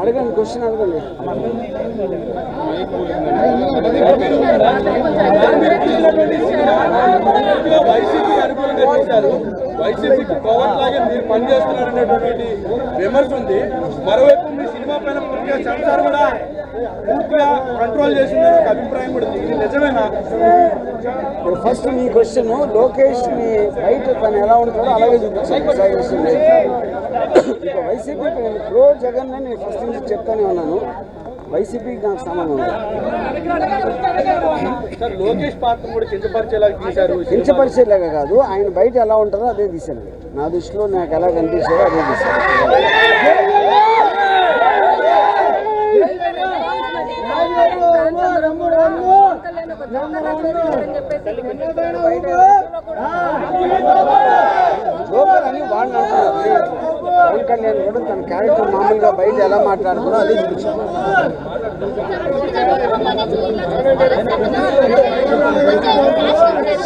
అడగండి, క్వశ్చన్ అడగండి. వైసీపీకి పవన్ లాగే మీరు పనిచేస్తున్నారనేటువంటి విమర్శ ఉంది. మరోవైపు మీ సినిమా పైన పూర్తిగా సెన్సార్ కూడా పూర్తిగా కంట్రోల్ చేసిందని ఒక అభిప్రాయం కూడా ఉంది. నిజమేనా? ఫస్ట్ మీ క్వశ్చన్, లోకేష్ ని బయట తను ఎలా ఉంటాడో అలాగే చూపించాను. ఇక వైసీపీకి నేను ప్రో జగన్ అని ఫస్ట్ నుంచి చెప్తానే ఉన్నాను. వైసీపీకి నాకు సంబంధం ఉంది. సార్, లోకేష్ పాత్ర కూడా కించపరిచేలాగా తీశారు. కించపరిచేలాగా కాదు, ఆయన బయట ఎలా ఉంటారో అదే తీశాను. నా దృష్టిలో నాకు ఎలా కనిపించారో అదే తీశాను. జోకర్ అని వాళ్ళు అంటున్నారు. పవన్ కళ్యాణ్ కూడా తన క్యారెక్టర్ మామూలుగా బయట ఎలా మాట్లాడుతున్నా అదే చూపించారు.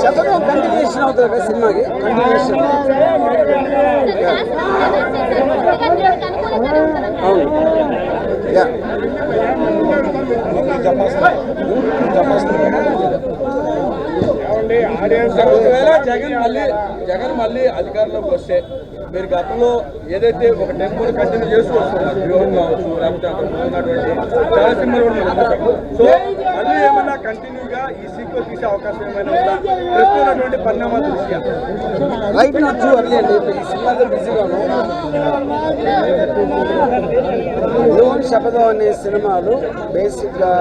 శతకం కంటిన్యూషన్ అవుతుంది కదా సినిమాకి. కంటిన్యూషన్ అవును. ఒకవేళ జగన్ మళ్ళీ అధికారంలోకి వస్తే మీరు గతంలో ఏదైతే ఒక టెంపుల్ కంటిన్యూ చేస్తూ వస్తున్నారు, వ్యూహం కావచ్చు, లేకపోతే అక్కడ ఉన్నటువంటి చాలా సినిమాలు సో మళ్ళీ ఏమైనా కంటిన్యూగా ఈ సీక్వెల్ తీసే అవకాశం ఏమైనా ఉందా? ప్రస్తున్నటువంటి పరిణామాల దృష్ట్యా రైట్ నాట్ టూ అర్లీ అండి. ఈ సినిమాతో బిజీగాను. వ్యూహం శపథం అనే సినిమాలు బేసిక్గా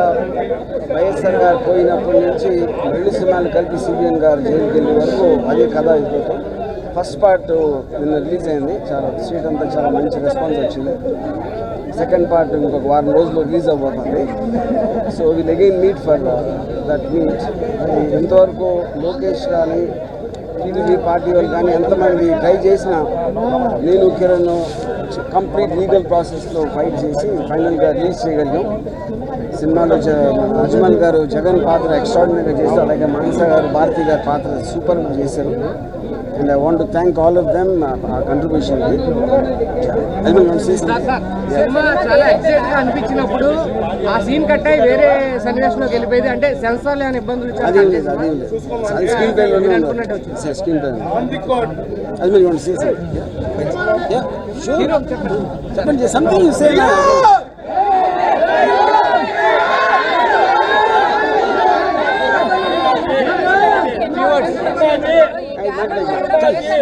వైఎస్ఆర్ గారు పోయినప్పటి నుంచి 2 సినిమాలు కలిపి సిబిఎన్ గారు జైలుకి వెళ్ళే వరకు అదే కథ అయిపోతాం. ఫస్ట్ పార్ట్ నిన్న రిలీజ్ అయింది. చాలా స్ట్రీట్ అంతా చాలా మంచి రెస్పాన్స్ వచ్చింది. సెకండ్ పార్ట్ ఇంకొక వారం రోజుల్లో రిలీజ్ అవబోతుంది. So will again meet for that meet. అది ఎంతవరకు లోకేష్ కానీ టీడీపీ పార్టీ వాళ్ళు కానీ ఎంతమంది ట్రై చేసినా నేను కిరణ్ కంప్లీట్ లీగల్ ప్రాసెస్లో ఫైట్ చేసి ఫైనల్గా రిలీజ్ చేయగలిగాం. సినిమాలో అజ్మల్ గారు జగన్ పాత్ర ఎక్స్ట్రాడినరీగా చేశారు. అలాగే మానస గారు, భారతి గారి పాత్ర సూపర్గా చేశారు. And I want to thank all of them contribution. Cinema చాలా ఎక్సైట్ గా అనిపించినప్పుడు ఆ సీన్ కట్ అయ్యి వేరే సన్నివేశంలోకి వెళ్ళిపోయింది. అంటే సెన్సార్ లేని ఇబ్బందులు స్క్రీన్ పై స్క్రీన్ పై అది మీరు చెప్పండి something you say.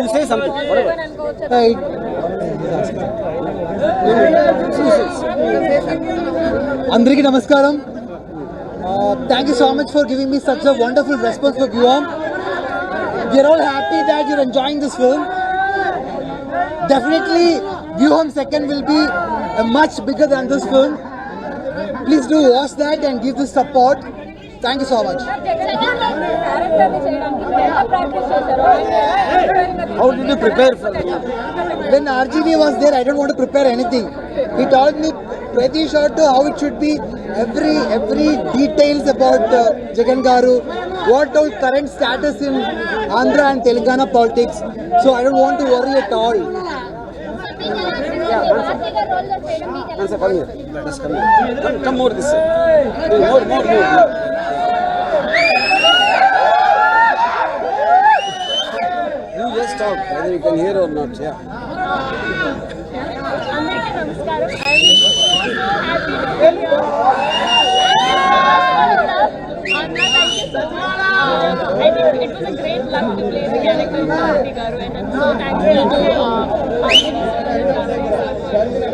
You say something. Andariki namaskaram. Thank you so much for giving me such a wonderful response for Vyuham. We are all happy that you're enjoying this film. Definitely, Vyuham second will be much bigger than this film. Please do watch that and give this support. Thank you so much. How did you prepare for it? When RGV was there, I don't want to prepare anything. He told me pretty short how it should be, every details about Jagan Garu, what our current status in Andhra and Telangana politics. So I don't want to worry at all. Answer, come here. Just come here. Come more this side. More. You just talk, whether you can hear or not. Yeah. I think it was a great luck to play the character of Bharati Garu, and I'm so thankful to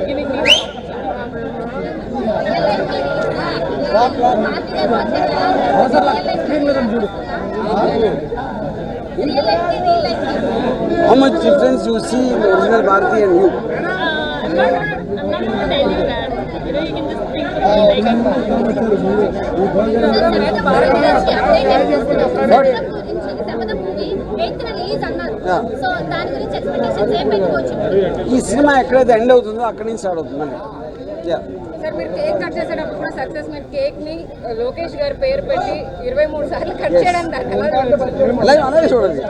giving me the How much difference you see in the original Bharati and you? I'm not going to tell you that. You know, you can just think ఈ cinema ఎక్కడైతే end అవుతుందో అక్కడి నుంచి start అవుతుందండి. Yeah sir మీరు cake cut చేసేటప్పుడు కూడా success మీద కేక్ ని లోకేష్ గారి పేరు పెట్టి 23 సార్లు కట్ చేయడం దాన్ని ఎలా చూడవచ్చు? అలాగే చూడండి.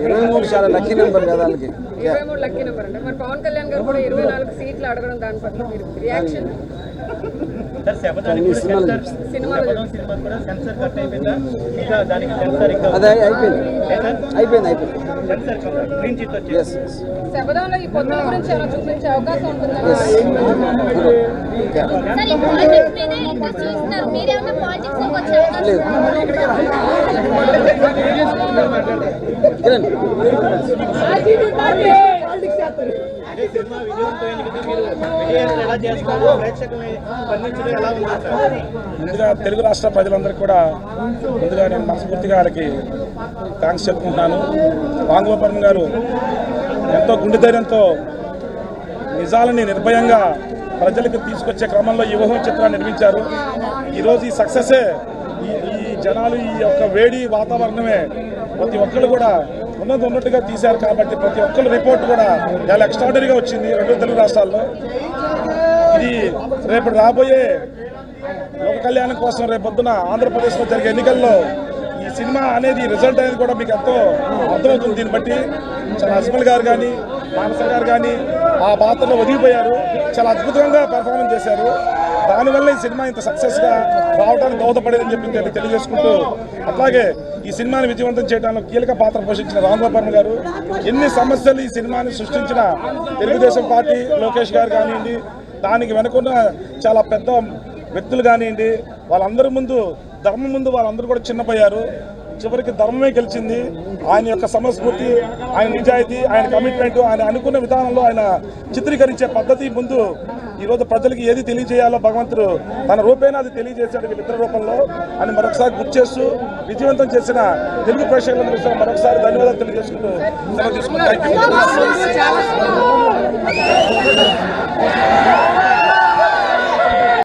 23 చాలా లక్కీ నెంబర్ కదా వాళ్ళకి. 23 లక్కీ నెంబర్ అంటే మరి పవన్ కళ్యాణ్ గారు కూడా 24 సీట్లు అడగడం దాని పట్ల మీరు రియాక్షన్ సినిమాలో అదే అయిపోయింది. శబదంలో ఈ పొద్దుల గురించి ఏమైనా చూపించే అవకాశం ఉంటుందా? సార్ ఈ పాలిటిక్స్ మీదే ఇంట్రెస్ట్ చూస్తున్నారు. మీరేమన్నా పాలిటిక్స్ లోకి వచ్చే అవకాశం ముందుగా తెలుగు రాష్ట్ర ప్రజలందరికీ కూడా ముందుగా నేను మనస్ఫూర్తిగా వాళ్ళకి థ్యాంక్స్ చెప్పుకుంటున్నాను. రాంగోపాల్ గారు ఎంతో గుండె ధైర్యంతో నిజాలని నిర్భయంగా ప్రజలకు తీసుకొచ్చే క్రమంలో ఈ ఊహం చిత్రాన్ని నిర్మించారు. ఈరోజు ఈ సక్సెసే ఈ జనాలు ఈ యొక్క వేడి వాతావరణమే ప్రతి ఒక్కరు కూడా ఉన్నట్టుగా తీశారు కాబట్టి ప్రతి ఒక్కరు రిపోర్ట్ కూడా చాలా ఎక్స్ట్రాడనరీగా వచ్చింది 2 తెలుగు రాష్ట్రాల్లో. ఇది రేపు రాబోయే లోక కళ్యాణం కోసం రేపొద్దున ఆంధ్రప్రదేశ్లో జరిగే ఎన్నికల్లో ఈ సినిమా అనేది రిజల్ట్ అనేది కూడా మీకు ఎంతో అర్థమవుతుంది. దీన్ని బట్టి చాలా అజ్మల్ గారు కానీ మానస గారు కానీ ఆ పాత్రలో ఒదిగిపోయారు. చాలా అద్భుతంగా పెర్ఫార్మెన్స్ చేశారు. దానివల్ల ఈ సినిమా ఇంత సక్సెస్గా రావడానికి దోహదపడేదని చెప్పి తెలియజేసుకుంటూ, అట్లాగే ఈ సినిమాని విజయవంతం చేయడంలో కీలక పాత్ర పోషించిన రాంగోపాల్ గారు, ఎన్ని సమస్యలు ఈ సినిమాని సృష్టించిన తెలుగుదేశం పార్టీ లోకేష్ గారు కానివ్వండి, దానికి వెనుకున్న చాలా పెద్ద వ్యక్తులు కానివ్వండి, వాళ్ళందరి ముందు ధర్మం ముందు వాళ్ళందరూ కూడా చిన్నపోయారు. చివరికి ధర్మమే గెలిచింది. ఆయన యొక్క సమస్ఫూర్తి, ఆయన నిజాయితీ, ఆయన కమిట్మెంట్, ఆయన అనుకున్న విధానంలో ఆయన చిత్రీకరించే పద్ధతి ముందు ఈరోజు ప్రజలకి ఏది తెలియజేయాలో భగవంతుడు తన రూపేణ అది తెలియజేశాడు వీళ్ళిద్దరి రూపంలో అని మరొకసారి గుర్తు చేస్తూ విజయవంతం చేసిన తెలుగు ప్రేక్షకులందరూ మరొకసారి ధన్యవాదాలు తెలియజేసుకుంటూ సెలవు తీసుకుంటాం.